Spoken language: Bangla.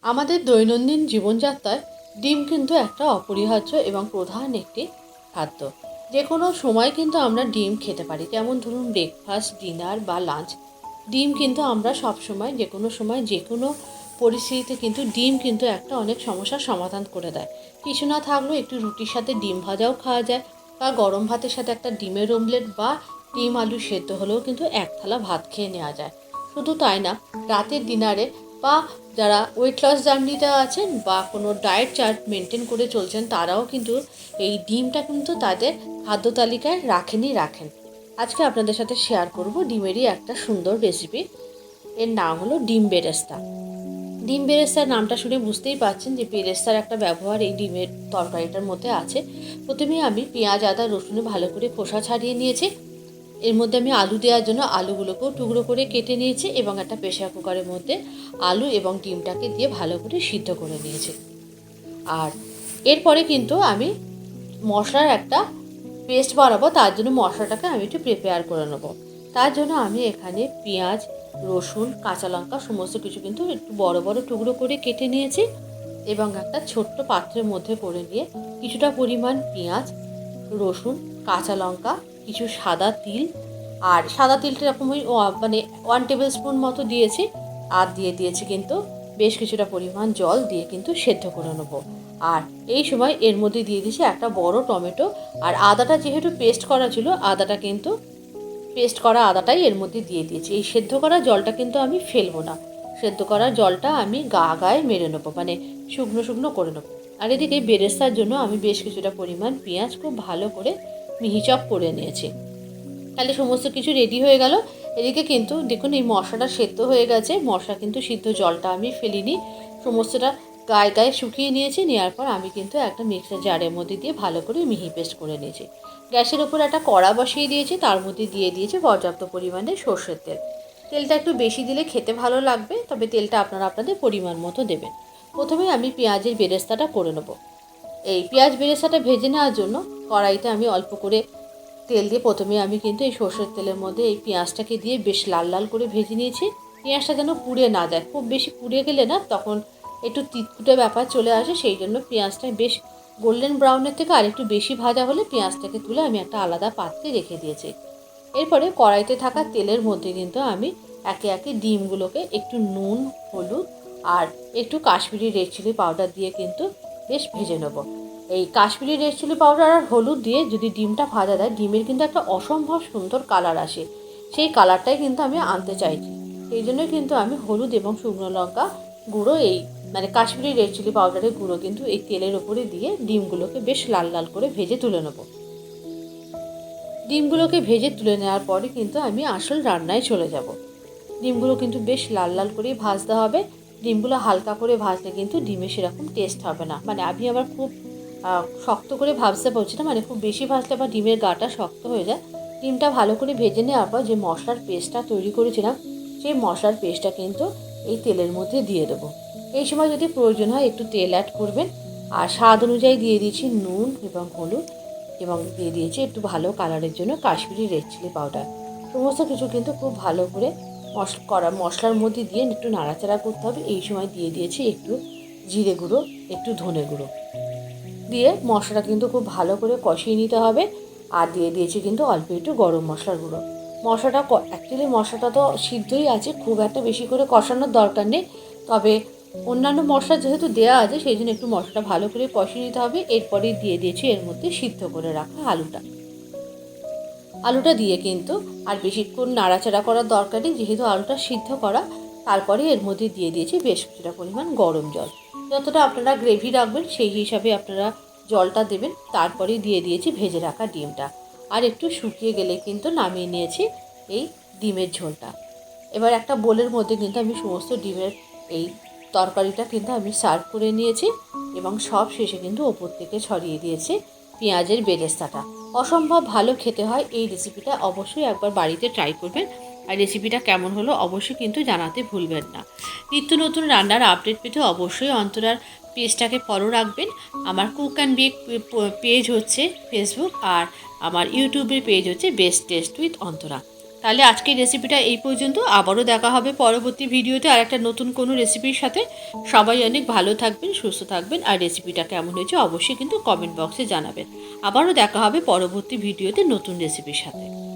আমাদের দৈনন্দিন জীবনযাত্রায় ডিম কিন্তু একটা অপরিহার্য এবং প্রধান একটি খাদ্য। যে কোনো সময় কিন্তু আমরা ডিম খেতে পারি, যেমন ধরুন ব্রেকফাস্ট, ডিনার বা লাঞ্চ। ডিম কিন্তু আমরা সব সময়, যে কোনো সময়, যে কোনো পরিস্থিতিতে কিন্তু ডিম কিন্তু একটা অনেক সমস্যার সমাধান করে দেয়। কিছু না থাকলেও একটু রুটির সাথে ডিম ভাজাও খাওয়া যায়, বা গরম ভাতের সাথে একটা ডিমের অমলেট বা ডিম আলু সেদ্ধ হলেও কিন্তু এক থালা ভাত খেয়ে নেওয়া যায়। শুধু তাই না, রাতের ডিনারে বা যারা ওয়েট লস জার্নিতে আছেন বা কোনো ডায়েট চার্ট মেনটেন করে চলছেন, তারাও কিন্তু এই ডিমটা কিন্তু তাদের খাদ্য তালিকায় রাখেন। আজকে আপনাদের সাথে শেয়ার করব ডিমেরই একটা সুন্দর রেসিপি। এর নাম হলো ডিম বেরেস্তা। ডিম বেরেস্তার নামটা শুনে বুঝতেই পারছেন যে বেরেস্তার একটা ব্যবহার এই ডিমের তরকারিটার মধ্যে আছে। প্রথমেই আমি পেঁয়াজ, আদা, রসুনে ভালো করে খোসা ছাড়িয়ে নিয়েছি। এর মধ্যে আমি আলু দেওয়ার জন্য আলুগুলোকেও টুকরো করে কেটে নিয়েছি এবং একটা প্রেসার কুকারের মধ্যে আলু এবং ডিমটাকে দিয়ে ভালো করে সিদ্ধ করে নিয়েছি। আর এরপরে কিন্তু আমি মশলার একটা পেস্ট বানাবো, তার জন্য মশলাটাকে আমি একটু প্রিপেয়ার করে নেবো। তার জন্য আমি এখানে পেঁয়াজ, রসুন, কাঁচা লঙ্কা সমস্ত কিছু কিন্তু একটু বড় বড় টুকরো করে কেটে নিয়েছি এবং একটা ছোট্ট পাত্রের মধ্যে করে নিয়ে কিছুটা পরিমাণ পেঁয়াজ, রসুন, কাঁচা লঙ্কা, কিছু সাদা তিল, আর সাদা তিলটা এরকম মানে 1 টেবিল স্পুন মতো দিয়েছি, আর দিয়ে দিয়েছি কিন্তু বেশ কিছুটা পরিমাণ জল দিয়ে কিন্তু সেদ্ধ করে নেবো। আর এই সময় এর মধ্যে দিয়ে দিয়েছি একটা বড় টমেটো, আর আদাটা যেহেতু পেস্ট করা ছিল, আদাটা কিন্তু পেস্ট করা আদাটাই এর মধ্যে দিয়ে দিয়েছি। এই সেদ্ধ করা জলটা কিন্তু আমি ফেলবো না, সেদ্ধ করা জলটা আমি গায়ে মেরে নেবো, মানে শুকনো শুকনো করে নেবো। আর এদিকে বেরেস্তার জন্য আমি বেশ কিছুটা পরিমাণ পেঁয়াজ খুব ভালো করে মিহি চপ করে নিয়েছি। তাহলে সমস্ত কিছু রেডি হয়ে গেল। এদিকে কিন্তু দেখুন এই মশলাটা সেদ্ধ হয়ে গেছে। মশলা কিন্তু সিদ্ধ জলটা আমি ফেলিনি, সমস্তটা গায়ে শুকিয়ে নিয়েছি। নেওয়ার পর আমি কিন্তু একটা মিক্সার জারের মধ্যে দিয়ে ভালো করে মিহি পেস্ট করে নিয়েছি। গ্যাসের ওপর একটা কড়া বসিয়ে দিয়েছি, তার মধ্যে দিয়ে দিয়েছি পর্যাপ্ত পরিমাণে সর্ষের তেল। তেলটা একটু বেশি দিলে খেতে ভালো লাগবে, তবে তেলটা আপনারা আপনাদের পরিমাণ মতো দেবেন। প্রথমে আমি পেঁয়াজের বেরেস্তাটা করে নেব। এই পেঁয়াজ বেরেস্তাটা ভেজে নেওয়ার জন্য কড়াইতে আমি অল্প করে তেল দিয়ে প্রথমে আমি কিন্তু এই সর্ষের তেলের মধ্যে এই পেঁয়াজটাকে দিয়ে বেশ লাল লাল করে ভেজে নিয়েছি। পেঁয়াজটা যেন পুড়ে না যায়, খুব বেশি পুড়ে গেলে না তখন একটু তিতকুটে ব্যাপার চলে আসে, সেই জন্য পেঁয়াজটা বেশ গোল্ডেন ব্রাউনের থেকে আর একটু বেশি ভাজা হলে পেঁয়াজটাকে তুলে আমি একটা আলাদা পাত্রে রেখে দিয়েছি। এরপরে কড়াইতে থাকা তেলের মধ্যে কিন্তু আমি একে একে ডিমগুলোকে একটু নুন, হলুদ আর একটু কাশ্মীরি রেড চিলি পাউডার দিয়ে কিন্তু বেশ ভেজে নেবো। এই কাশ্মীরি রেড চিলি পাউডার আর হলুদ দিয়ে যদি ডিমটা ভাজা যায়, ডিমের কিন্তু একটা অসম্ভব সুন্দর কালার আসে। সেই কালারটাই কিন্তু আমি আনতে চাইছি। সেই জন্যই কিন্তু আমি হলুদ এবং শুকনো লঙ্কা গুঁড়ো, এই মানে কাশ্মীরি রেড চিলি পাউডারের গুঁড়ো কিন্তু এই তেলের ওপরে দিয়ে ডিমগুলোকে বেশ লাল লাল করে ভেজে তুলে নেবো। ডিমগুলোকে ভেজে তুলে নেওয়ার পরে কিন্তু আমি আসল রান্নায় চলে যাব। ডিমগুলো কিন্তু বেশ লাল লাল করেই ভাজতে হবে। ডিমগুলো হালকা করে ভাজলে কিন্তু ডিমের সেরকম টেস্ট হবে না। মানে আমি আবার খুব শক্ত করে ভাজতে পারছি না, মানে খুব বেশি ভাজলে আবার ডিমের গাটা শক্ত হয়ে যায়। ডিমটা ভালো করে ভেজে নেওয়ার পর যে মশলার পেস্টটা তৈরি করেছিলাম, সেই মশলার পেস্টটা কিন্তু এই তেলের মধ্যে দিয়ে দেবো। এই সময় যদি প্রয়োজন হয় একটু তেল অ্যাড করবেন। আর স্বাদ অনুযায়ী দিয়ে দিয়েছি নুন এবং হলুদ, এবং দিয়ে দিয়েছি একটু ভালো কালারের জন্য কাশ্মীরি রেড চিলি পাউডার। সমস্ত কিছু কিন্তু খুব ভালো করে মশলার মধ্যে দিয়ে একটু নাড়াচাড়া করতে হবে। এই সময় দিয়ে দিয়েছি একটু জিরে গুঁড়ো, একটু ধনে গুঁড়ো দিয়ে মশলাটা কিন্তু খুব ভালো করে কষিয়ে নিতে হবে। আর দিয়ে দিয়েছি কিন্তু অল্প একটু গরম মশলার গুঁড়ো। মশলাটা অ্যাকচুয়ালি মশলাটা তো সিদ্ধই আছে, খুব একটা বেশি করে কষানোর দরকার নেই। তবে অন্যান্য মশলা যেহেতু দেওয়া আছে, সেই জন্য একটু মশলাটা ভালো করে কষিয়ে নিতে হবে। এরপরে দিয়ে দিয়েছি এর মধ্যে সিদ্ধ করে রাখা আলুটা দিয়ে কিন্তু আর বেশিক্ষণ নাড়াচাড়া করার দরকার নেই, যেহেতু আলুটা সিদ্ধ করা। তারপরে এর মধ্যে দিয়ে দিয়েছি বেশ কিছুটা পরিমাণ গরম জল। যতটা আপনারা গ্রেভি রাখবেন সেই হিসাবে আপনারা জলটা দেবেন। তারপরে দিয়ে দিয়েছি ভেজে রাখা ডিমটা, আর একটু শুকিয়ে গেলে কিন্তু নামিয়ে নিয়েছি এই ডিমের ঝোলটা। এবার একটা বোলের মধ্যে কিন্তু আমি সমস্ত ডিমের এই তরকারিটা কিন্তু আমি সার্ভ করে নিয়েছি, এবং সব শেষে কিন্তু ওপর থেকে ছড়িয়ে দিয়েছি পেঁয়াজের বেরেস্তাটা। অসম্ভব ভালো খেতে হয় এই রেসিপিটা, অবশ্যই একবার বাড়িতে ট্রাই করবেন। আর রেসিপিটা কেমন হলো অবশ্যই কিন্তু জানাতে ভুলবেন না। নিত্য নতুন রান্নার আপডেট পেতে অবশ্যই অন্তরার পেজটাকে ফলো রাখবেন। আমার কুক অ্যান্ড বেক পেজ হচ্ছে ফেসবুক, আর আমার ইউটিউবের পেজ হচ্ছে বেস্ট টেস্ট উইথ অন্তরা। তাহলে আজকের রেসিপিটা এই পর্যন্ত। আবারও দেখা হবে পরবর্তী ভিডিওতে আর একটা নতুন কোনো রেসিপির সাথে। সবাই অনেক ভালো থাকবেন, সুস্থ থাকবেন, আর রেসিপিটা কেমন হয়েছে অবশ্যই কিন্তু কমেন্ট বক্সে জানাবেন। আবারও দেখা হবে পরবর্তী ভিডিওতে নতুন রেসিপির সাথে।